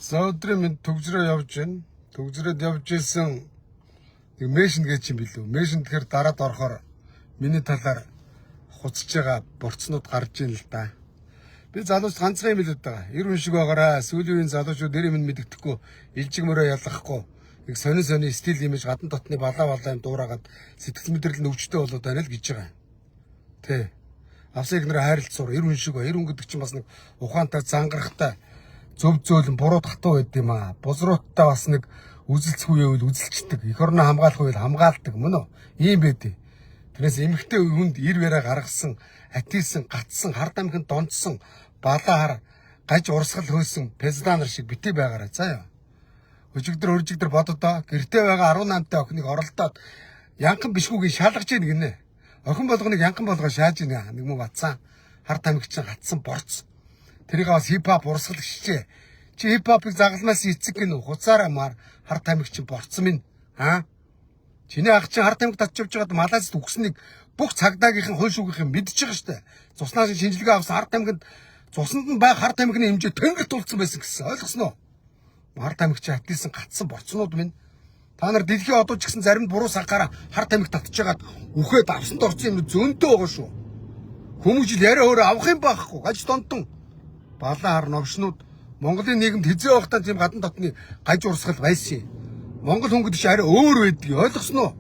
За өдрийн минь төгжрөө явж байна. Төгжрөөд явж исэн нэг мэшин гэж юм билүү. Мэшин тэгэхээр дараад орохоор миний талаар хуцж байгаа борцнууд гарч ийн л да. Би залууч ганцхан юм билүү даа. 90 шиг байгаараа сүүлийн үеийн залуучууд нэр минь мэддэхгүй, илжиг мөрөө ялгахгүй. Нэг сони стил имиж гадна дотны балаа юм дуурайгаад сэтгэл мэдрэл нь өвчтөй болоод байна л гэж байгаа. Тэ. Авсыг нэр хайрлцуур 90 шиг ба 90 гэдэг чинь бас нэг ухаантай зангарахтай зөв зөөлөн буруу татуу байд юм аа. Бузрууттай бас нэг үзэлцэх үеэл үзэлчдэг. Эх орноо хамгаалах үеэл хамгаалдаг мөн үү? Ийм байдیں۔ Тэрнээс эмэгтэй хүнд ир вэрэ гаргасан, атилсан, гатсан, хард амхинд донцсон, балаа хар гаж урсгал хөөсөн пезданар шиг битээ байгаарай заа ёо. Өчигдөр бододоо гэртээ байгаа 18-тай охиныг оролдоод янхан бишгүүгийн шалгаж ийн гинэ. Охин болгоныг янхан болгоо шааж ийн нэг муу бацсан. Хард амхич гатсан борц. Тэрийг бас хипхоп урсгал хичээ. Чи хипхопыг загалмаас эцэг гин хуцаараа маар хард амхич борцсон минь. Аа? Чиний ах чинь хард амхид татчихж байгаад малаас үгснэг бүх цагдаагийнхан хөл шүүгийнхэн мэдчихэж байгаа штэ. Цуснаас шинжилгээ авсан хард амхинд цуснд нь байх хард амхины хэмжээ тэнгэрт тулцсан байсан гэсэн. Ойлгосноо? Хард амхич атилсан гатсан борцнууд минь. Та нар дэлхийн одооч гэсэн зарим буруу сахаараа хард амхид татчихж байгаад үхээд авсанд орсон юм зөндөө байгаа шүү. Хүмүүс ил яриа өөрөө авах юм байхгүй. Гаж донтон балаа хар новшнууд Монголын нийгэмд хизээ байхдаа тийм гадна дотны гаж урсгал байсан юм. Монгол хүн гэдэг чинь арай өөр байдаг. Ойлгосноо?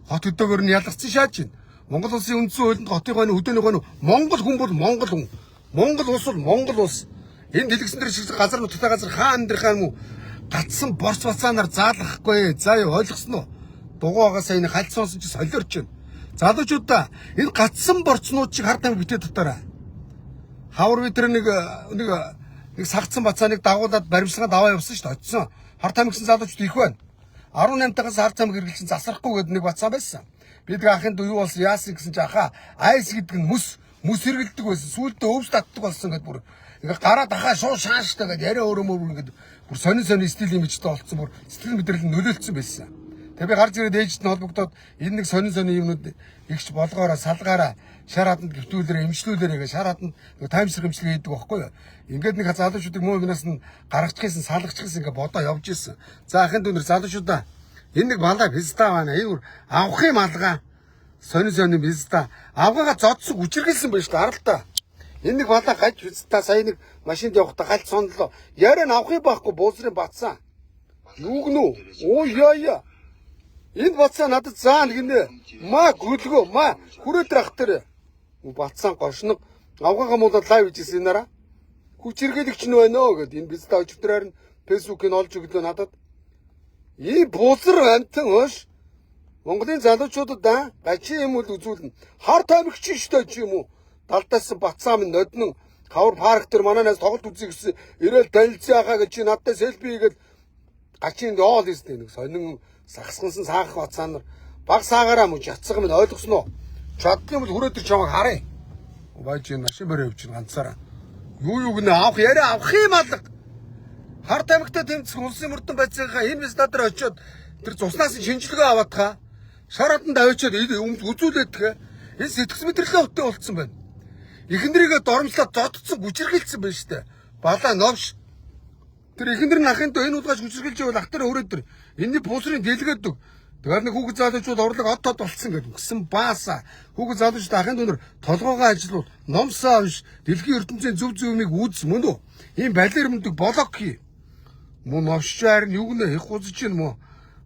Хот өдөөгөр нь ялгцсан шааж байна. Монгол улсын үндсэн хуулинд хотын гойно хөдөөний гойно Монгол хүн бол Монгол хүн. Монгол улс бол Монгол улс. Энэ дэлгэцэн дээр шиг газар нутагтай газар хаан амьдрахаа юм уу? Гатсан борц бацаанаар заалгахгүй. За юу ойлгосноо? Дугуй байгаа сайн хальц сонсон чи солиорч байна. Залуучуудаа энэ гатсан борцнууд чиг хард амиг битээ дотоорой. Хавар витер нэг сагцсан бацааныг дагуулад баримсгаад аваа явсан шүү дээ. Очсон. Хард амигсан залуучууд их байна. 18-тагаас хард амиг хэрэглэсэн засрахгүй гэдэг нэг бацаа байсан. Бид ахын дүү юу болсон яасан гэсэн чи ахаа айс гэдэг нь мүс хэрэглэдэг байсан. Сүүлдээ өвс татдаг болсон гэдэг бүр ингээ гараа дахаа шуу шааштай гэдэг яриа өрөөмөр ингээд бүр сони стил имижтэй болцсон бүр сэтгэл мэдрэл нь нөлөөлсөн байсан. Тэгээ би гарч ирээд ээжтэй холбогдоод энэ нэг сони юмнууд ихч болгоороо салгаараа шар хатанд гөвтүүлээрээ эмчлүүлээрээ шар хатанд таймсрах эмчилгээ хийдэг байхгүй юу. Ингээд нэг залуучуудыг муу юмнаас нь гаргачихсан салгачихсан ингээ бодоо явж исэн. За ахын дүүнэр залуучуудаа энэ нэг балаа писта байна. Энэ авах юм алгаа сони писта авгаага зодсон хүчиргэлсэн байж та харалтаа. Энэ нэг балаа гаж писта сая нэг машинд явахдаа галт сонлоо. Яриа авах юм байхгүй буусрын бацсан. Нүгнүү. Оо яа. Энэ бацаа надад заана гинэ. Ма гөлгөө ма хүрээд рах тэр. Бацаан гошног авгаага муудад лайв хийжсэн нараа. Хүчиргэлэгч нь байна оо гэд энэ писта өчтөрээр нь фэйсбүүкийг олж өглөө надад. И бузар амтан хөөш. Монголын залуучуудад гачи юм уу үзүүлнэ. Хард амигч штэ ч юм уу. Далдаас бацаа минь ноднон хавар парк дээр мананаас тоглолт үзье гэсэн ирээл танилцаагаа гэж чи надтай селфи хийгээд гачинд оол хийсэн нэг сонин сагсгансан саах бацаанаар баг саагаараа мөч ятсаг минь ойлгосноо. Чадсан бол хүрээд ир чамайг харъя. Байж энэ машин барь явж ганцаараа. Юу гэнэ авах яриа авах юм алга. Хард амигтай тэмцэх улсын мөрдөн байцаагаа энэ бис надад очиод тэр цуснаас шинжилгээ аваад хаа. Шар хатанд авчиад үзүүлээд тхэ. Энэ сэтгэл мэдрэлээ хөтөө болцсон байна. Эхнэрийгээ доромжлоод зодцсон гүчиргэлсэн байна штэ. Балаа новш. Тэр эхнэр нь ахын дөө энэ улгаж гүчиргэлж байвал ах тэр өрөөд тэр энэний буусрын дэлгэдэг. Тэгээд нэг хүүхэд залуучууд урлаг од тод болцсон гэдэг гисэн бааса. Хүүхэд залуучууд ахын дүүнэр толгоогоо ажилуул, номсоо унш, дэлхийн ертөнцийн зөв юмыг үз мөн үү? Ийм балер мөндөг блок хий. Мөн новшчаар нь юу гэнэ их гузж чинь мөн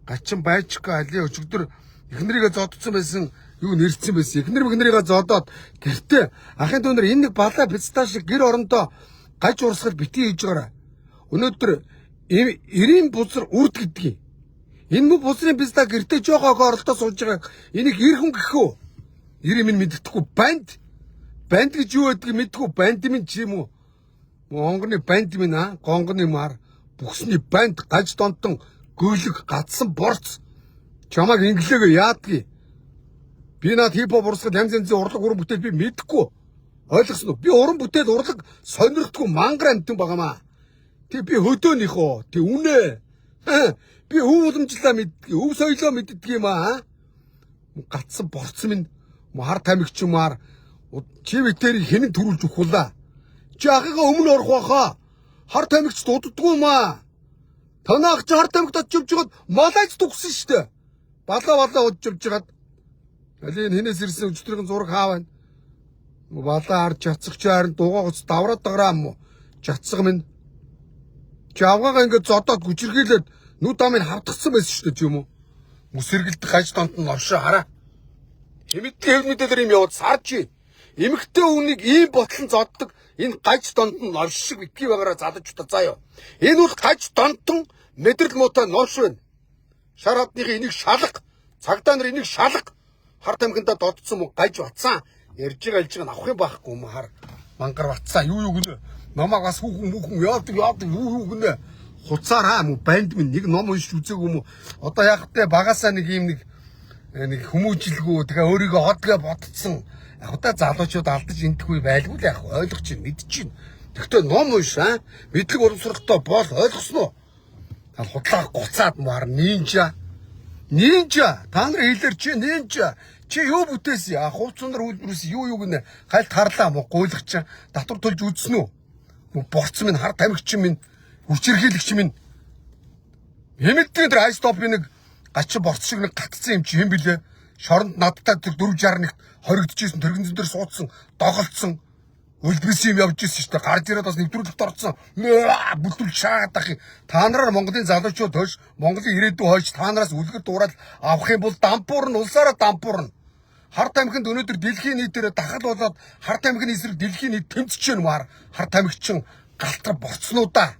гачин байчгүй али өчигдөр эхнэрийгээ зодцсон байсан юу нэрцсэн байсан. Эхнэрийгээ зодоод гэртээ ахын дүүнэр энэ нэг балаа писта шиг гэр орондоо гаж урсгал битгий хийж байгаарай. Өнөөдөр эрийн бузар үрд гэдгийг. Энэ мө бузрын писта гэртээ жоохоо оролдоо сууж байгаа. Энийг эр хүн гэхүү. Эр минь мэддэхгүй банд. Банд гэж юу байдгийг мэдгүй банд минь ч юм уу. Монгоны банд минь гонгоны мар бүхсний банд гаж донтон гөөлөг гатсан борц. Чамаг инглээгээ яадгийг. Би над хипхоп урсгал янз янзын урлаг уран бүтээл би мэдхгүй. Ойлгосноо? Би уран бүтээл урлаг сонирхдгүй мангар амтэн байгаамаа. Тэг би хөдөөнийхөө. Тэг үнэ. Би өв уламжлаа мэддэг. Өв соёлоо мэддэг юм аа. Гатсан борц минь хард амигч юмар чи битэрийг хинэн төрүүлж өгүүлээ. Чи ахыгаа өмнө орох байхаа. Хард амигч дууддаггүй маа. Танах харт аймагт очиж явж байгаад малайч төгсөн шүү дээ. Балаа удаж явж байгаад алийг хинээс ирсэн өчтөрийн зураг хаа байна. Балаа харж чацгч харин дугаа гоц давраад байгаа юм уу? Чацга минь. Жавгаага ингээд зодоод гүчирхийлээд нүд амыг хавдгсан байсан шүү дээ юм уу? Мөс сэргэлдэх гаж донд нь оршоо хараа. Хэмэдлийн хэвнүүдээр юм яваад сарж. Эмэгтэй үнийг ийм ботлон зоддог энэ гаж донд нь орш шиг битгий байгаараа залж удаа заяа. Энэ бол гаж донтон мэдрэл муутай ноош байна. Шар хадныхын энийг шалга. Цагдаа нар энийг шалга. Харт аймагтаа додсон мө гаж батсан. Ярьж байгаа авах юм байхгүй юм хар. Мангар батсан. Юу гэнэ. Намаг бас хүүхэн яадаг юу гэнэ. Хуцаараа мө банд минь нэг ном уншиж үзээгүй юм уу? Одоо яг тэ багасаа нэг юм нэг хүмүүжилгүй тэгээ өөрийгөө одгээ бодцсон. Яг та залуучууд алдаж энтгүй байлгүй л яг ойлгож чинь мэдж чинь. Тэгтээ ном унш аа. Мэдлэг урамсрахтай бол ойлгосноо. Тал худлаа гоцаад маар нинжа. Та нар хэлэр чи нинжа. Чи юу бүтээсэн? Хувцсандар хөлбөрөөс юу гэнэ? Хальт харлаа мо гуйлагч татвар төлж үзсэн үү? Мө борцсон минь харт амигч минь хүчирхийлэгч минь. Хэмэдгээр тэр айстоп нэг гач борц шиг нэг гатцсан юм чи хэм блэ? Шоронд надтай тэр 461 хоригдчихсэн тэрэгэн дээр суудсан, доголцсон үлдгэсэн юм явж ирсэн шүү дээ. Гарч ирээд бас нэвтрүүлэгт орсон. Бүлтүүл шаагаад ах. Та нараар Монголын залуучууд хойш, Монголын ирээдүй хойш та нараас үлгэр дуурал авах юм бол дампуур нь улсаараа дампуур нь. Харт аймагт өнөөдөр дэлхийн нийтээр дахал болоод харт аймагны эсрэг дэлхийн нийт тэмцэж байна маар. Харт аймагчин галтар борцнуудаа.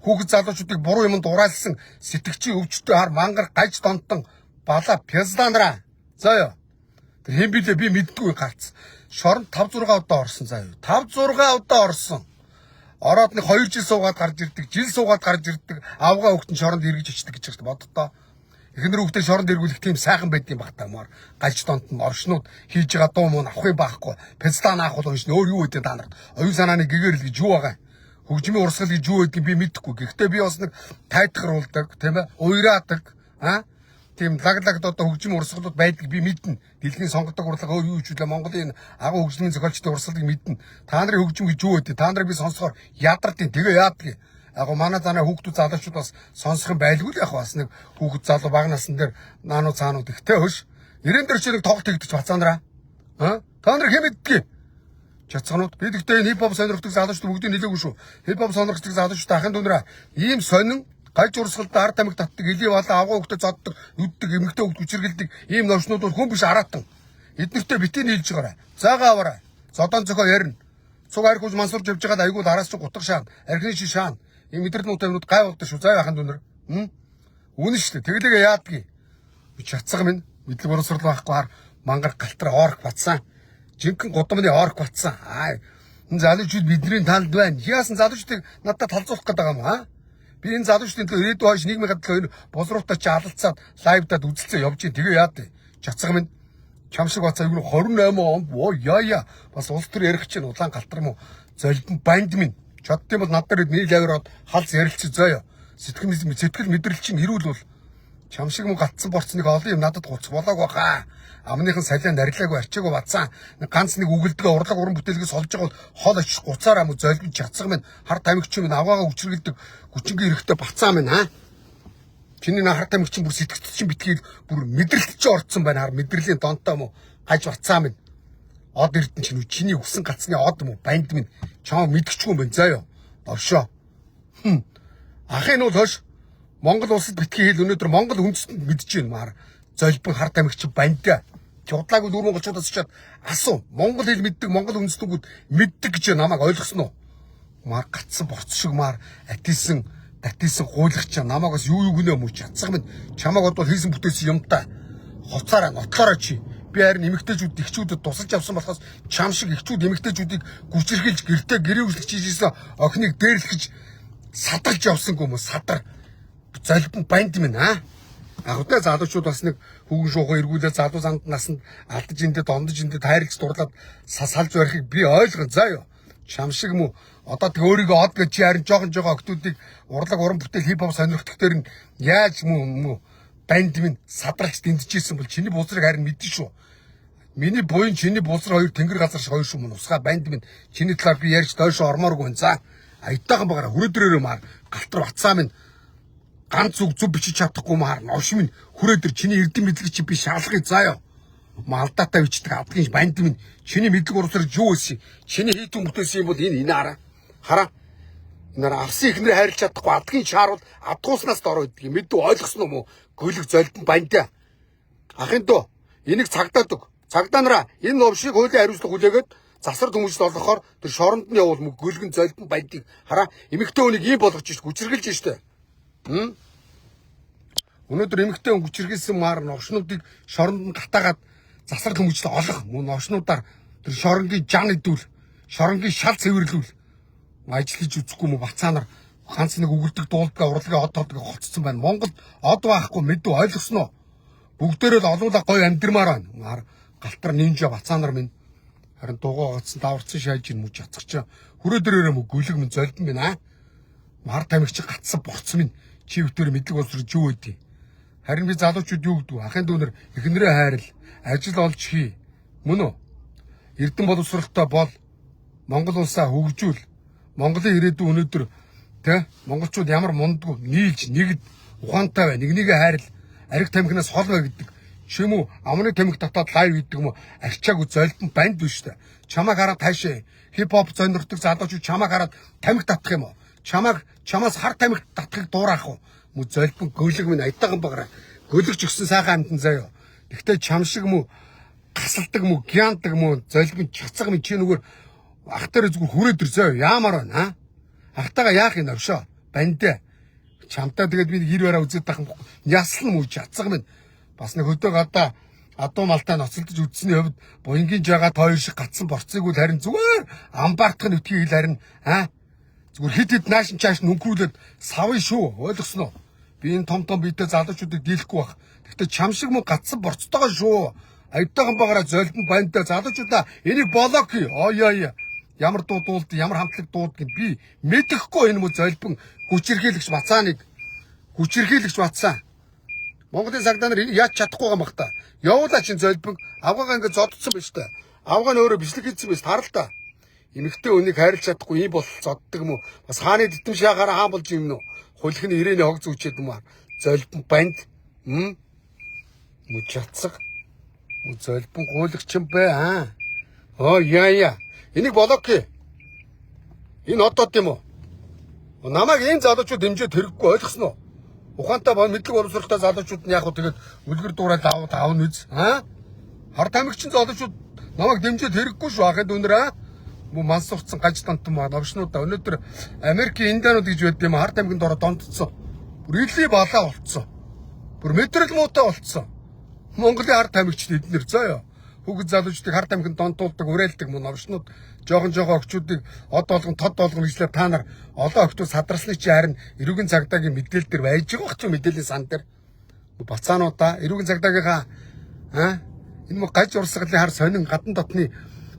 Хүүхэд залуучуудыг буруу юмд ураалсан сэтгчийн өвчтөй хар мангар гаж донтон бала пязданара. Заяа. Тэр хэм билээ би мэддэггүй гарц. Шоронд 5-6 удаа орсон заяа. 5-6 удаа орсон. Ороод нэг 2 жил суугаад гарч ирдэг, жил суугаад гарч ирдэг. Авгаа хөвгтөн шоронд эргэж ичдэг гэж боддоо. Эхнэр хөвгтөө шоронд эргүүлэх тийм сайхан байдгийн багтаамаар галж донт нь оршнууд хийж байгаа дуу мөн авах юм байхгүй. Пестан аах бол уншин өөр юу гэдэг та нарт. Оюун санааны гэгээр л гэж юу байгаа. Хөгжмийн урсгал гэж юу гэдгийг би мэдэхгүй. Гэхдээ би бас нэг тайтгаруулдаг, тийм ээ? Уйраадаг, тийм лаглагд одоо хөгжмийн урсгалууд байдгийг би мэднэ. Дэлхийн сонгодог урлага өөр юу ч үлээ Монголын агуу хөгжмийн зохиолчдын урсгалыг мэднэ. Та нарын хөгжим гэж юу гэдэг? Та нарыг би сонсохоор ядардیں۔ Тэгээ яадаг. Яг манай занаа хүүхдүүд залуучууд бас сонсох юм байлгүй л яг бас нэг хүүхэд залуу бага насн дээр наануу цаанууд ихтэй хөш. 90 дээр чи нэг тоглолт хийгдэж бацаанараа. Та нар хэмэддэг. Чацганууд би тэгтээ энэ хипхоп сонирхдаг залуучууд бүгдийг нэлээгүй шүү. Хипхоп сонирхдаг залуучууд ахын дундаа ийм сонин гаж урсгалд ард тамиг татдаг, элийн болон агуу хөлтөд зоддог, нүддэг, эмэгтэй хөлт хүчиргэлдэг ийм новшнууд бол хүн биш араатан. Эднэртээ битгий нийлж байгаарай. Заагаа аваарай. Зодон зохио ярина. Цуг архиж мансурж явж байгаад айгуул араас ч гутга шаан, архины чи шаан. Ийм мэдрэл нутагнууд гай болдог шүү. Заа ахын дундаа. Үнэн шүү дээ. Тэглээгээ яадгийг. Би чацга минь мэдлэг урамсрал байхгүй хар мангар галтар орх батсан. Жинхэнэ гудамны орх батсан. Энэ залуучууд бидний танд байна. Яасан залуучдыг надад талзуулах гэдэг юм Би энэ залуучдын төлөө ирээдүйн хойш нийгмийн гадлаа босруутай чи алалцаад лайвдаад үзэлцээ явж ийн тэгээ яад. Чацга минь чамшиг бацаа юу 28 он яя бас улс төр ярих чинь улаан галтар мó золбон банд минь чаддсан бол над дээр нийл авираад халз ярилцээ заяа. Сэтгэл мэдрэл чинь хэрүүл бол чамшиг мөн гатсан борцныг олон юм надад гуц болоог баха. Амныхан салиа нарилаагүй арчаагүй бацсан. Ганц нэг үгэлдгээ урлаг уран бүтээлгээс олж байгаа бол хол очиж гуцаараа мө золбон чацга минь хар тамигч минь аваагаа хүчргэлдэг хүчингийн эрэхтэй бацаа минь Чиний харт тамигч бүр сэтгцт чинь битгий бүр мэдрэлт чи орцсон байна. Мэдрэлийн донтой мó гаж бацаа минь од эрдэн чинь чиний өсөн гацны од мó банд минь чам мэдчихгүй юм байна заяа. Оршоо. Ахын бол хош Монгол улсад битгий хэл өнөөдөр Монгол үндэстэнд мэдж байна. Золбон харт тамигч бандаа. Чудлаагүй дүүр монголчуудаас чад асуу. Монгол хэл мэддэг Монгол үндэстнүүд мэддэг гэж намайг ойлгосон уу? Мар гацсан борц шиг мар атисэн татисэн гуйлагч намайг бас юу гинэ мөч чадсаг минь чамайг бодвол хийсэн бүтээсэн юмтай хоцаараа нотлоороо чи би харин эмэгтэйчүүд ихчүүдэд тусалж авсан болохоос чам шиг ихчүүд эмэгтэйчүүдийг гүчирхийлж гэртээ гэрээ үслэгч хийжсэн охиныг дээрлэхэж садарч явсангүй мө садар золбон банд минь агуудаа залуучууд бас нэг хүүгэн шуухаа эргүүлээ залуу занд насанд алдаж эндээ дондож эндээ тайрагч дурлаад салж барихыг би ойлгон заа юу чам шиг мө одоо тэг өөрийгөө од гэж харин жоохон октодыг урлаг уран бүтээл хипхоп сонирхдаг дээр нь яаж мө банд минь садрагч дэмжижсэн бол чиний бузрыг харин мэдэн шүү. Миний буян чиний бузар хоёр тэнгэр газар шиг хоёр шүү мөн усгаа банд минь чиний талаар би ярьж дойшоо ормооргүй байна. За аятайхан багаараа хүрээдрээрээ маар галтар бацаа минь ганц зүг зүв бичиж чадахгүй маар овш минь хүрээдэр чиний эрдэм мэдлэг чи би шаалгыг заяа. Малдаатай бичдэг адгийн банд минь чиний мэдлэг урамсарч юу өсөй. Чиний хийд хүмүүстээс юм бол энэ хараа. Хараа. Энэ авсан ихнэр хайрлах чадахгүй адгийн шааруул адгууснаас дор өгдөг. Мэдв ойлгосон уу мө? Гөлөг золдон бандаа. Ахын дөө энийг цагдаад өг. Цагдаанараа энэ овшийг хуулийн хариуцлага хүлээгээд засар хүмүүст олгохоор тэр шоронд нь явуул мө гөлгөн золдон бандыг хараа. Эмэгтэй хүнийг ийм болгож ш хүчргэлж штэ. Өнөөдөр эмэгтэй хүн хүчргэлсэн маар новшнуудыг шоронд нь гатаагаад засар хүмүүст олох мөн новшнуудаар тэр шоронгийн жан идүүл, шоронгийн шал цэвэрлүүл ажиллаж үзэхгүй мө бацаанаар ганц нэг өгөлдөг дуулдгаа урлагийн од толдгийг хоцсон байна. Монголд од байхгүй мэдв ойлгосноо. Бүгдээрээ л олуулаа гой амьдрмаар байна. Галтар нинжа бацаанаар минь харин дугуй гоцсон даварцсан шааж ин мүж яцгч. Хүрээдэрээрээ мө гөлөг минь золдон байна. Мар тамигч гатсан борц минь чи өвтөр мэдлэг болсорж юу байдیں۔ Харин би залуучууд юу гэдэг вэ? Ахын дүүнэр эхнэрээ хайрал, ажил олж хий. Мөн үү? Эрдэнэ боловсролтой бол Монгол улсаа хөгжүүл. Монголын ирээдүйн өнөөдөр тэ монголчууд ямар мундгүй нийлж нэгд ухаантай бай, нэгнийгээ хайрал, ариг тамхинаас хол бай гэдэг. Чимүү амны тамхи татаад лайв гэдэг юм уу? Арчаагүй золдон банд биш үү? Чамаг хараад таашаа хипхоп зонирхдаг залуучууд чамаг хараад тамхи татах юм уу? Чамаас хар тамхи татахыг дуурайх уу? Мө золбон гөлөг минь аятайхан багаараа гөлөгч өгсөн сайхан амтан заяа. Тэгтээ чам шиг мө гасалдаг мө гяндаг мө золбон чацаг минь чи нүгээр ах дээр зүгээр хүрээдэр заяа. Яамаар байна ахтайгаа яах юм авшаа бандаа чамтаа тэгээд би хэр бараа үзээд тахын яслан мө чацаг минь бас нэг хөдөг одоо адуу малтай ноцолдож үдсэний хувьд буянгийн жагаад хоёр шиг гацсан борцыг үл харин зүгээр амбаартах нь өтгийг хэл харин зүгээр хит хит наашин чааш нүнхрүүлээд савын шүү ойлгосноо. Би энэ том биетэй залуучуудыг дийлэхгүй бах. Гэхдээ чам шиг мөн гацсан борцтойгоо шүү. Аятайхан багаараа золдон бандаа залуучуудаа энийг болоо хий. Ой. Ямар дуулд, ямар хамтлаг дуулд гэв би мэдэхгүй энэ мө золбон хүчирхийлэгч бацааныг хүчирхийлэгч бацаа. Монголын цагдаа нар энийг яаж чадахгүй юм бах та. Явуулаа чин золбон авгагаа ингэ зоддсон байж та. Авгаа нь өөрөө бичлэг хийсэн байж таарал та. Эмэгтэй өнийг хайрлах чадахгүй юм бол зоддог юм уу? Бас хааны дитэн шаагаараа хаан болж юм нөө. Хулих нь ирээний хог зүучээд юм аа. Золбон банд. Мөч чацаг. Мө золбон гуулагч юм бай яа. Энийг болоо хий. Энэ одод юм уу? Намайг энэ залуучууд дэмжиж хэрэггүй ойлгосноо. Ухаантай мэдлэг боловсролтой залуучууд нь яг хөө тэгээд үлгэр дуурайд аавн үз. Хар тамигчин залуучууд намайг дэмжиж хэрэггүй шүү. Ахад өнөр манс урцсан гаж тантан маа новшнуудаа өнөөдөр Америкийн индианууд гэж байд юм хар тамгинд ороод донтцсон. Бүр илийн балаа болцсон. Бүр мэдрэл муутай болцсон. Монголын хар тамигчд эднэр заяа. Хүүхэд залуучдыг хар тамхинд донтуулдаг, уриалдаг мөн новшнууд жоохон огчуудыг од болгон тод болгон гэжлээр та нар олон огтуд садарсны чи харин эрүүгийн цагдаагийн мэдээлэл дээр байж байгаа ч мэдээллийн сан дээр бацаануудаа эрүүгийн цагдаагийнхаа энэ мө гаж урсгалын хар сонин гадна дотны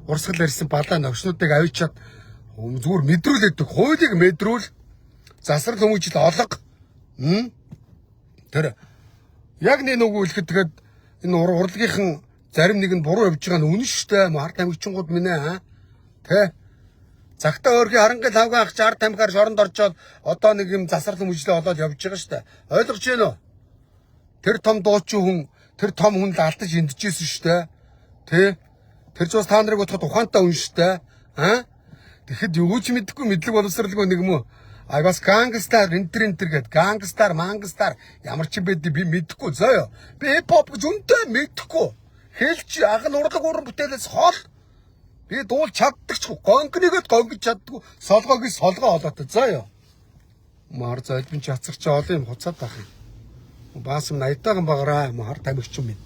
урсгал ярьсан балаа новшнуудыг авчиад зүгээр мэдрүүлээд хуулийг мэдрүүл засрал хүмүүжил олго тэр яг нэг үгэлэхэд тэгээд энэ урлагийнхан зарим нэг нь буруу явж байгаа нь үнэн шүү дээ. Хар тамигчингууд минь тэ цагтаа өөрхий харанхал хавгаа ах чар тамхаар шоронд орчоод одоо нэг юм засрал хүмүүжлээ олоод явж байгаа шүү дээ. Ойлгож байна уу? Тэр том дуучин хүн тэр том хүн л алдаж эндчихсэн шүү дээ. Тэ тэр ч бас та нарыг бодоход ухаантай хүн шүү дээ. Тэгэхэд юу ч мэдэхгүй мэдлэг боловсралгүй нэг юм уу? Бас гангстар энтер гээд гангстар мангстар ямар ч юм бэ би мэдэхгүй заяа. Би хипхоп гэж үнтэй мэдэхгүй. Хэлч агн урлаг уран бүтээлээс хол би дуул чаддагч гонгныгээд гонгиж чаддгүй солгоог солгоо олоод заяа. Мар золбон чацагч олон юм хуцаад байх юм. Баас юм аятайхан багаараа хар тамигчин минь.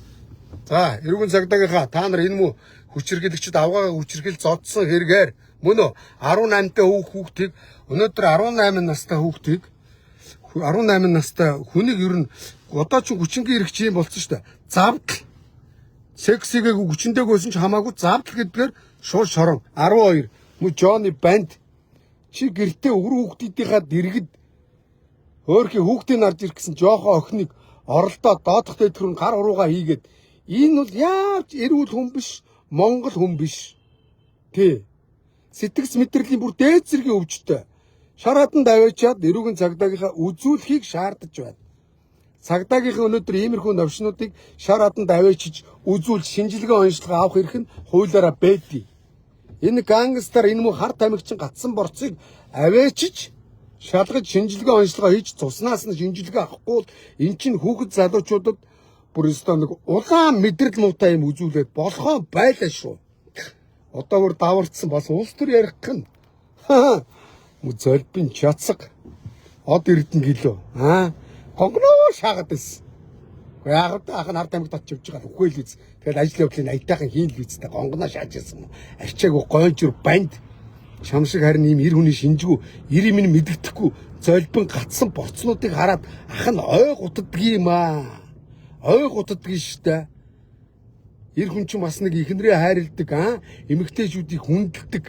За эрүүгийн цагдаагийнхаа та нар энэ мүү хүчирхийлэгчд авгаа хүчирхийл зодсон хэрэгээр мөн үү 18-тай хүүхдийг өнөөдөр 18 настай хүүхдийг 18 настай хүнийг ер нь одоо ч хүчингийн эрхч юм болсон шүү дээ. Завдал сексигээг хүчнтэйгүйсэн ч хамаагүй завдал гэдгээр шууд шорон 12 мөн Джонни банд чи гэртээ өвөр хүүхдийнхаа дэргэд өөрхий хүүхдийн нарж ирсэн жоохоо охиныг оролдоо доодох дэдгэрэн гар урууга хийгээд энэ бол яаж эрүүл хүн биш Монгол хүн биш. Тэ. Сэтгэс мэдрэлийн бүр дээд зэргийн өвчтөй. Шараатан даваачаад эрүүгийн цагдаагийнхаа үзүүлэхийг шаардаж байна. Цагдаагийнхаа өнөөдөр иймэрхүү новшнуудыг шараатан даваачиж үзүүлж шинжилгээ онцлог авах эрх нь хуулиараа байдгийг. Энэ гангстер энэ мөн хар тамхичин гатсан борцыг аваачиж шалгаж шинжилгээ онцлогоо хийж цуснаас нь шинжилгээ авахгүй бол эн чинь хүүхэд залуучуудад бүр өстөө нэг улаан мэдрэл муутай юм үзүүлээд болохоо байлаа шүү. Одоо бүр даварцсан бас улс төр ярих гэн. Мө золбын чацаг од эрдэн гэлөө. Гонгноо шаагаад байсан. Яг ах нь ард аймагт очиж явж байгаа үхэл үз. Тэгэл ажил явдлын аятайхан хийн л үзтэй гонгноо шааж ирсэн юм. Арчаагүй гойнжур банд шам шиг харин ийм эр хүний шинжгүй эр юм мэддэхгүй золбин гатсан борцнуудыг хараад ах нь ой гутаддаг юм аа. Ой гутаддаг штэ. Эр хүн чинь бас нэг ихнэрээ хайрладаг эмэгтэйчүүдийг хүндэлдэг.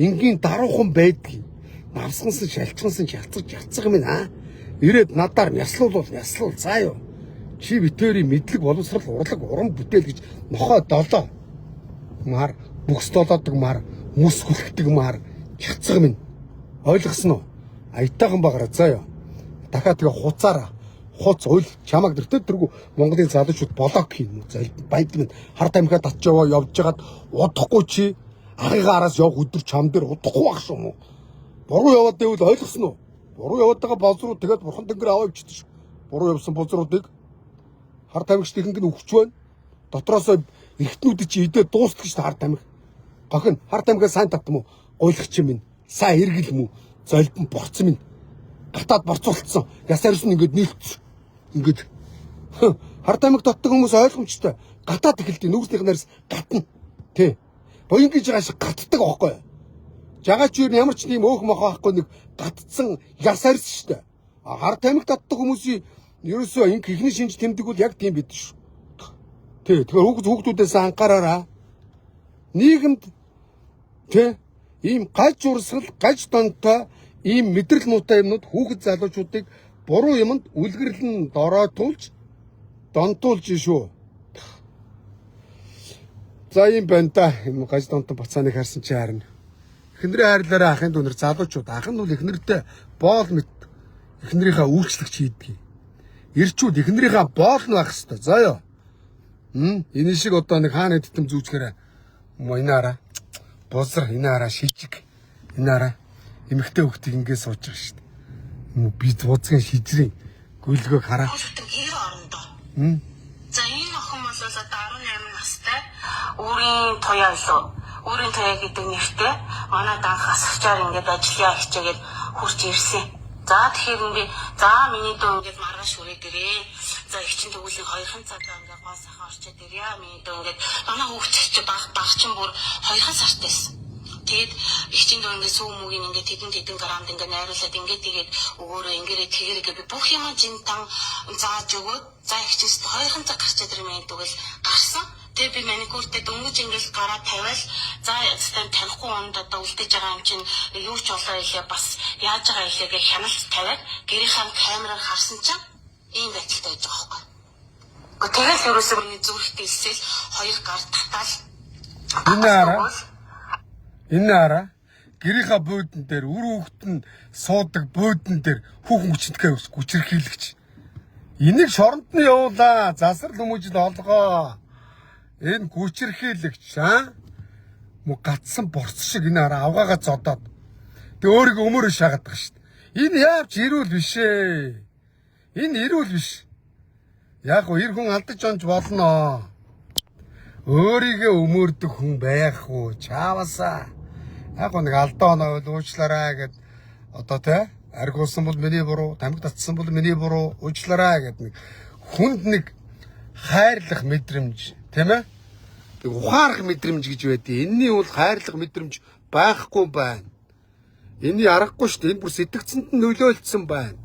Энгийн даруухан байдаг. Навсгансан шалчгансан шалцах юм ирээд надаар няслуул заа юу. Чи битээрийн мэдлэг боловсрал урлаг уран бүтээл гэж нохоо долоо. Мар бүкс долоодог мар мус хүлхдэг мар чацаг минь. Ойлгосон уу? Аятайхан багаараа заа юу. Дахиад тэгээ хуцаараа хуц уйл чамаг дөртөдөргөө Монголын залуучууд блок хийн баяд минь хар тамхиа татж явж байгаад удахгүй чи ахыгаа араас явах өдөр чам дээр удахгүй байх шүү мө. Буруу яваад байвал ойлгосон уу? Буруу яваад байгаа болзруу тэгээд бурхан тэнгэр аваа өвчдөг ш. Буруу явсан болзруудыг хар тамхичд ихэнх нь өгч байна. Дотроосоо эргэтнүүд чи идээ дуустдаг ш хар тамхи. Гохин хар тамхиа сайн татсан уу? Гуйлагч юм ин. Сайн эргэл мүү. Золбон борцсон минь. Гатаад борцуулсан. Ясаарс нь ингээд нийлцсэн. Ингээд хар тамхи татдаг хүмүүс ойлгомжтой. Гатаад эхэлдэг нүүрснийх нараас гатна. Тэ. Боён гэж байгаа шиг гатдаг аахгүй. Жагаач юу ямар ч тийм өөх мохоо ахгүй нэг гатцсан яс арьс штэ. Хар тамхи татдаг хүмүүсийн ерөөсөө инх ихний шинж тэмдэг бол яг тийм бид шүү. Тэ тэгэхээр хүүхдүүдээс анхаараараа. Нийгэмд тэ ийм гаж урсгал, гаж донтой ийм мэдрэл муутай юмнууд хүүхэд залуучуудыг буруу юмд үлгэрлэн дороотуулж донтуулж шүү. За юм байна да. Юм гаж донтой бацааныг харсан чи харна. Эхнэрээ хайрлаараа ахын дүүнэр залуучууд ах нь бол эхнэртэй боол мэт эхнэрийнхээ үйлчлэгч хийдэг. Ирчүүд эхнэрийнхээ боол нь байх хэвээр. За ёо. Энэ шиг одоо нэг хаана дэтэм зүүчгээрээ энаараа бузар энаараа шижиг энаараа эмэгтэй хөлтийг ингэ сууж байгаа шүү дээ. Би бузгийн шижрийн гүйлгөөг хараа. За энэ охин бол одоо 18 настай өөрийн туяа илүү. Өөрийн туяа гэдэг нэртэй манай данх асгчаар ингээд ажиллая хичээгээд хурж ирсэн. За тэгэхээр ингээд миний дөө ингээд маргааш хүрээд ирээ. За их чинь төгөөлийн 2хан цагаа ингээд гоо сахаа орчоод ирээ. Миний дөө ингээд манай хүүхд чи баг чинь бүр 2хан сартай байсан. Тэгээд их чинь дөө ингээд сүүм үгийн ингээд тэдэн грамд ингээд найруулад ингээд тэгээд өгөөрөө ингээрээ би бүх юм жинтан зааж өгөөд за их чинь 2хан цаг гарчаад ирээ миний дүүгэл гарсан. Тэгээ би маникюртээ дөнгөж ингээл гараа тавиал за ястан танихгүй онд одоо үлдээж байгаа юм чинь юу ч болоо ихээ бас яаж байгаа ихээгээ хяналт тавиад гэрийнхаа камераар харсан чинь ийм байдалтай байж байгаа байхгүй. Гэхдээ тэгэл ерөөсөө миний зүрхтэй илсэл хоёр гар татаал. Энэ араа гэрийнхаа буудан дээр үр хүүхэд нь суудаг буудан дээр хүүхэн хүчнэхээ хүчрхийлэгч. Энийг шоронд нь явуулаа. Засвар хүмүүжил олгоо. Энэ гүчирхийлэгч мө гатсан борц шиг энэ хараа авгаагаа зодоод тэг өөрийгөө өмөрөө шаагаад байгаа шүү дээ. Энэ яавч ирүүл биш ээ. Энэ ирүүл биш. Яг гоо ир хүн алдаж онж болно. Өөрийгөө өмөрдөг хүн байх уу? Чаавасаа. Яг гоо нэг алдаа оноо уучлаарай гэд одоо тэ аргуулсан бол миний буруу, тамхи татсан бол миний буруу, уучлаарай гэд нэг хүнд нэг хайрлах мэдрэмж тийм ээ? Ухаарах мэдрэмж гэж байдیں۔ Энэний бол хайрлах мэдрэмж байхгүй байна. Энийг аргагүй шүү дээ. Энэ бүр сэтгцэнд нь нөлөөлсөн байна.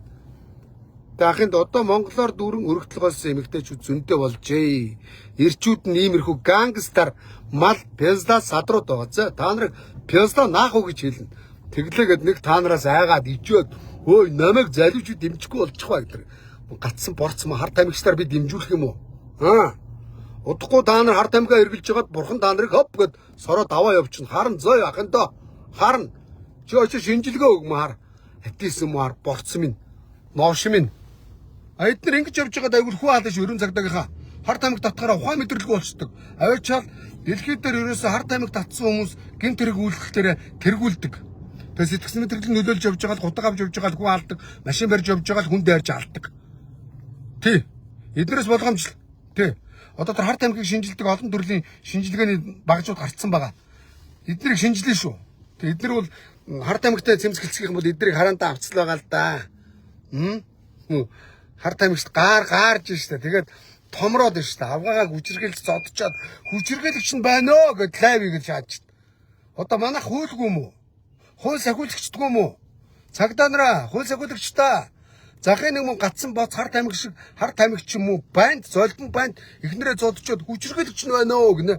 Дахинд одоо монголоор дүүрэн өргөдөл болсон эмэгтэйчүүд зөндөө болжээ. Ирчүүд нь иймэрхүү гангстар мал пезда садрууд байгаа. За та нарыг пезда наах уу гэж хэлнэ. Тэглээгээд нэг та нараас айгаад ижөөд өө намайг залуучууд дэмжихгүй болчих ба гэдэг. Гатсан борцсон хар тамхичтаар би дэмжүүлэх юм уу? Удахгүй та нар хар тамхиа эргэлж жагаад бурхан та нарыг хоп гэд сороо даваа явчихна. Харин зөө ахын доо. Харин чи очиж шинжилгээ өгмөр. атисэн маар борцсон минь. Новш минь. А эдгээр ингэж явж байгаад айгүй хүү хаалж өрөн цагдаагийнхаа хар тамиг татахаараа ухаан мэдрэлгүй болцдог. Аваачаал дэлхийд дээр ерөөсө хар тамиг татсан хүмүүс гэмт хэрэг үйлчлэлээр тэргүүлдэг. Тэгээ сэтгсэн мэдрэл нөлөөлж явж байгаад гутаг авч явж байгаад хүү хаалдаг. Машин барьж явж байгаад хүн дайрж алдаг. Тий. Эднэрээс болгоомжл. Тий. Одоо тэр хар тамхиг шинжилдэг олон төрлийн шинжилгээний багжууд гарцсан байгаа. Эднэрийг шинжилнэ шүү. Тэгээ эднэр бол хар тамхигтай цэмсгэлцэх юм бол эднэрийг хараантаа авцал байгаа л да. Хар тамхигт гаарж штэ. Тэгээд томроод штэ. Авгаагаа хүчрхийлж зодчоод хүчрхийлэгч нь байна оо гэд лайв гэж шааж. Одоо манайх хуйлгүй юм уу? Хууль сахиулагчдгүй юм уу? Цагдаа нараа хууль сахиулагчдаа. Захын нэг мөн гацсан боц хар тамхиг шиг хар тамхигч юм уу? Банд, золбон банд ихнэрээ зодчоод хүчрхийлэгч нь байна оо гинэ.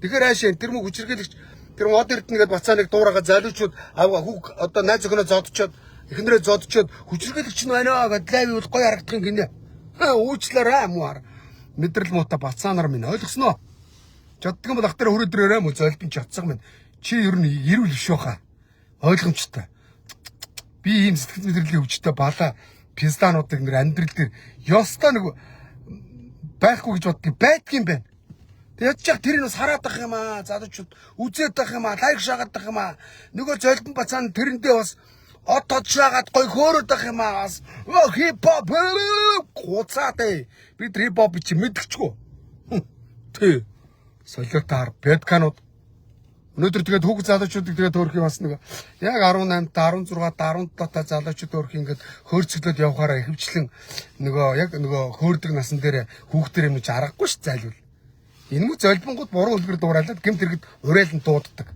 Тэгэхээр аашаа тэр мөн хүчрхийлэгч тэр мод эрдэнэ гэдээ бацааныг дуурайгаа залуучууд аваа хүүг одоо найз охиноо зодчоод ихнэрээ зодчоод хүчрхийлэгч нь байна гэд лайв бол гоё харагдах юм гинэ. Уучлаарай мууар. Мэдрэл муута бацаанаар минь ойлгосноо. Чаддаг юм бол ах дээр хөрөдрөөрэй мө золбин чацсан минь. Чи ер нь ирүүл биш баха. Ойлгомжтой. Би ийм сэтгэл мэдрэлийн өвчтөй бала пиздануудыг нэр амьдрал дээр ёстой нэг байхгүй гэж боддог байдгийн байна. Тэг ядчих тэрийг бас хараад ах юм аа. Залуучууд үзээд ах юм аа. Лайк шаагаад ах юм аа. Нөгөө золбин бацаан тэрэндээ бас от шаагаад гой хөөрөд ах юм аа. Хип-хоп гоцаатай. Би хип-хоп чи мэдчихгүй. Тэ. Солиотаар бэдканууд өнөөдөр тэгээд хүүхд залуучуудыг тэгээд өөрхийн бас нэг яг 18-та 16-та 17-та залуучууд өөрхийн ингээд хөөрцөглөд явахаараа ихэвчлэн яг хөөрдөг насан дээр хүүхдэр юм чи аргагүй ш зайлвал. Энэ мө золбонгууд буруу үлгэр дуурайлаад гэмт хэрэгэд уриалан дууддаг.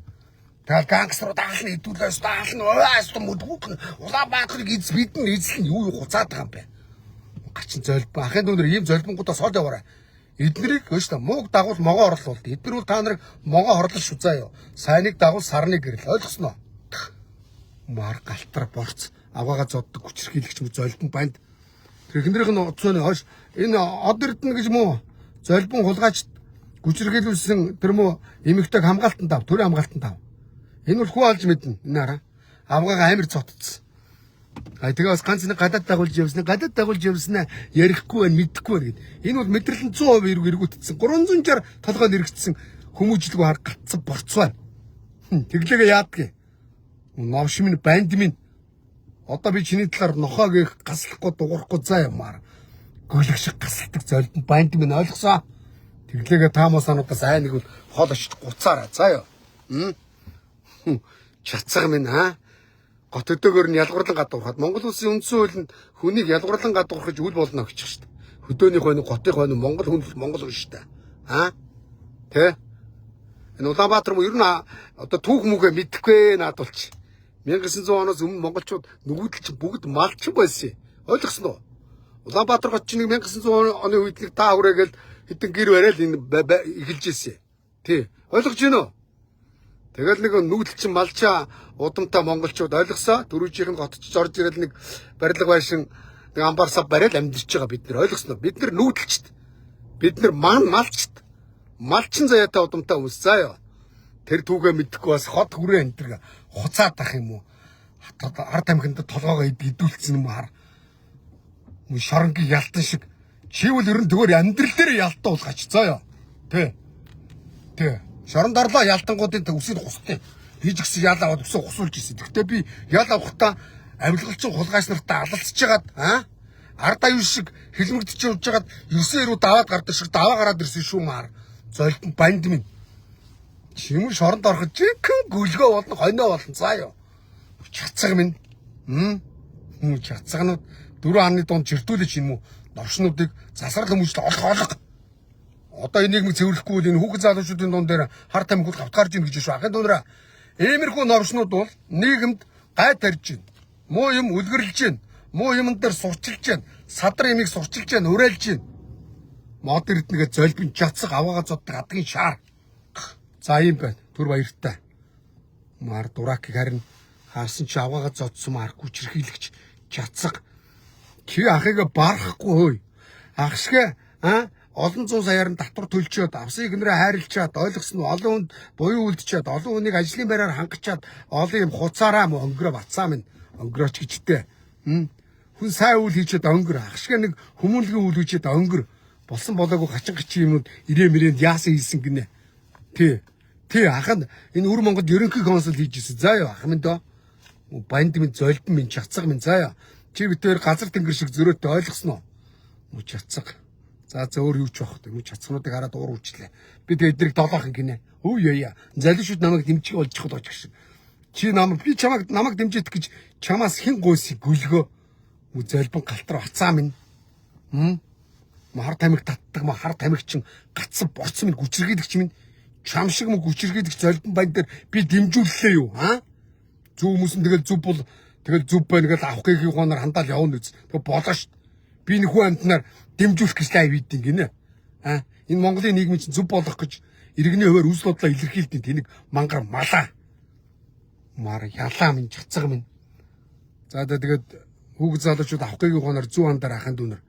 Тэгэл гангструуд аална хэдүүлээс даална өөс төмөдгүүх Улаанбаатарыг бид нар эзлэн юу хуцаад байгаа юм бэ? Гачин золбон ахын дүүнэр ийм золбонгуудаас хол яваарай. Эднэрийг өөш та мууг дагуул могоо орлуулд. Эднэр бол та нарыг могоо орлол шүзаа юу. Сайныг дагуул сарныг гэрэл. Ойлгосноо? Мар галтар борц аваагаа зоддог хүчрхийлэгч мө золбон банд. Тэр эхнэрийнх нь цооны хойш энэ од эрдэнэ гэж мө золбон хулгайч хүчрхийлүүлсэн тэр мө эмэгтэйг хамгаалтанд ав. Төрийн хамгаалтанд ав. Энэ бол хүү алж мэднэ. Энэ хараа. Авгаагаа амир цотцсон. Тэгээ бас ганц нэг гадаад дагуулж явсан ярихгүй байна, мэдэхгүй байна гэд. Энэ бол мэдрэл нь 100% эргүүтсэн. 360 толгойд эргэжсэн хүмүүжлгүй хар гацсан борц байна. Тэглээгээ яадгийг. Новш минь банд минь. Одоо би чиний талаар нохоог их гаслахгүй дуурахгүй заа юмар. Гөлөг шиг гасалдаг золбон банд минь ойлгосоо. Тэглээгээ таамаасануудаас ай нэг хол очиж гуцаараа заа юу. Чацаг минь гот өдөөгөр нь ялгуурлан гадуурхад Монгол улсын үндсэн хуулинд хүнийг ялгуурлан гадуурхаж үл болно гэж шүү дээ. Хөдөөнийх байна, готынх байна, Монгол хүн Монгол хүн шүү дээ. Тэ? Энэ Улаанбаатар мөн ер нь одоо түүх мүгэ мэдэхгүй наадулч. 1900 оноос өмнө монголчууд нөгөөдөл чинь бүгд малчин байсан. Ойлгосноо? Улаанбаатар гот чинь 1900 оны үед нэг таа хүрээгээл хэдэн гэр барайл энэ эхэлж ирсэн. Тий. Ойлгож байна уу? Тэгэл нэг нүүдэл чинь малчаа удамтай монголчууд ойлгосоо дөрөвжийнх нь готчж орж ирэл нэг барилга байшин нэг амбар сав барайл амьдэрч байгаа бид нар ойлгосноо. Бид нар нүүдэлчт. Бид нар малчт. Малчин заяатай удамтай хүмүүс заа юу. Тэр түүгээ мэдэхгүй бас хот хүрээ энэ төр хуцаад ах юм уу? Ард амхинд толгоогоо идүүлсэн юм хар. Мөн шоронгийн ялтан шиг чивэл ерөн төгөр амьдрал дээр ялтаа уулгаач заа юу. Тэ. Шорон дарлаа ялтангуудын өсөд хустай. Хийж гисэн ял аваад өсөө хусуулж ирсэн. Гэхдээ би ял авахтаа авилгалчин хулгайч нартай алалцж хагаад ард аюул шиг хилмигдэж явж хагаад 9 рүү даваад гардаг шиг даваа гараад ирсэн шүү маар. Золбон банд минь. Чимэр шоронд ороход чихэн гөлгөө болно, хоньоо болно заа юу. Чацаг минь. Чацагнууд 4 ханы дунд чиртүүлж юм уу? Новшнуудыг засвар хүмүүжил олох. Одоо энийг нэг цэвэрлэхгүй бол энэ хүүхэд залуучуудын дунд дээр хар тамхи хавтгаарж ийн гэж шүү. Ахын дундаа иймэрхүү новшнууд бол нийгэмд гай тарьж байна. Муу юм үлгэрлж байна. Муу юмн дээр сурчилж байна. Садар ямиг сурчилж байна, уриалж байна. Мод эрдэнэгээ золбин чацаг аваагаа зоддаг адгийн шаар. За юм байна. Түр баяртай. Мар дуракийг харин хаасан чи аваагаа зодсон мар хүчрхийлэгч чацаг. Чи ахыгаа барахгүй хөөе. Ах шигэ олон зуун саяар нь татвар төлчөөд авсан игнэрээ хайрлчаад ойлгосон нь олон хүнд буюу үлдчихэд олон хүнийг ажлын байраар хангачаад олон юм хуцаараа өнгөрөө бацаа минь өнгөрөөч гэжтэй. Хүн сайн үйл хийчихэд өнгөр ахшиг нэг хүмүүнлэгийн үйл хийчихэд өнгөр болсон болоогүй хачин гिचийн юмуд ирээ мэрэнд яасан хийсэн гинэ. Тий ахад энэ өр Монгол ерөнхий консул хийжсэн. За ёо ах минь доо. Банд минь золдон минь чацаг минь за ёо. Чи битээр газар тэнгэр шиг зөрөөтэй ойлгосноо. Муу чацаг. За өөр юу ч байх вэ? Муу чацгнуудыг хараад уур үлчлээ. Би тэгээ эдрийг долоохон гинэ. Өө яа. Залишуд намайг дэмжих болж хол очиж шиг. Чи намайг дэмжих гэж чамаас хэн гойсыг гүлгөө. Муу золбон галтар бацаа минь. Махар тамиг татдаг махар тамигчин гацсан борцсон минь гүчирхийлэгч минь чам шиг мө гүчирхийлэгч золбон банд дээр би дэмжүүллээ юу зөв хүмүүс нь тэгэл зүв байна гэж авах гэхийн гоноор хандаал явна үз. Тэгээ болоо ш. Би нэг хүн амтнаар дэмжүүлэх гэж лайв хийдин гинэ. Энэ Монголын нийгмийн чинь зүв болох гэж иргэний хуваар үзэл бодлоо илэрхийлдэг тэнийг мангар малаа. Мар ялаа минь чацаг минь. За тэгээд хүүг залуучууд авах гэхийн гоноор зүв хандаар ахын дүүнэр.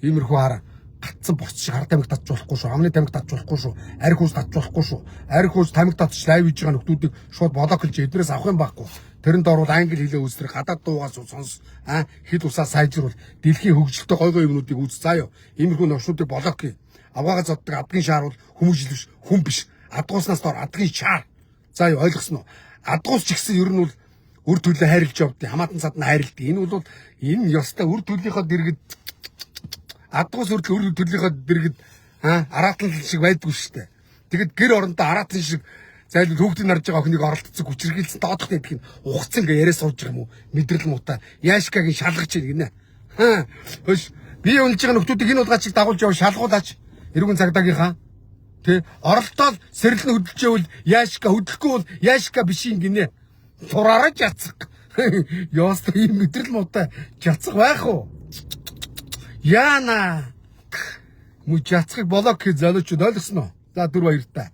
Иймэрхүү хараа гатсан борц шиг хар тамиг татж болохгүй шүү. Амны тамиг татж болохгүй шүү. Арх уус татж болохгүй шүү. Арх уус тамиг татж лайв хийж байгаа нөхдүүдийг шууд блоколж эднээс авах юм байхгүй. Тэрэнд орвол англи хэлээ үзтэр гадаад дуугаас сонс хэд усаа сайжруулах дэлхийн хөгжилтэй гой гой юмнуудыг үз заа ёо. Иймэрхүү новшнуудыг блок хий. Авгаага зоддаг адгийн шааруул хүмүүжил биш хүн биш. Адгууснаас дор адгийн шаар. За ёо ойлгосноо. Адгуус ч гэсэн ер нь бол үр төлөө хайрлж явдیں۔ Хамаатан цад нь хайрлдаг. Энэ бол энэ ёстой үр төлийнхөө дэргэд адгуус үр төлийнхөө дэргэд араатан шиг байдгүй шүү дээ. Тэгэд гэр орондоо араатан шиг зайлд хүүхдийн нарж байгаа охиныг оролдсон хүчрхийлсэн доодох нэг тийм ухцсан ингээ яриа сууж байгаа юм уу? Мэдрэл муутай. Яашкагийн шалгаж ийн гинэ. Хөөш би унж байгаа нөхдүүдийг энэ улгаач дагуулж яв шалгуулаач. Эргэн цагдаагийнхаа. Тэ оролдоод сэрэл нь хөдөлж явал яашка хөдлөхгүй бол яашка биш юм гинэ. Тураараа жацг. Ёост ийм мэдрэл муутай жацг байх уу? Яана. Муу жацгыг блок хийж залуучууд ойлгосноо. За 4 баяртай.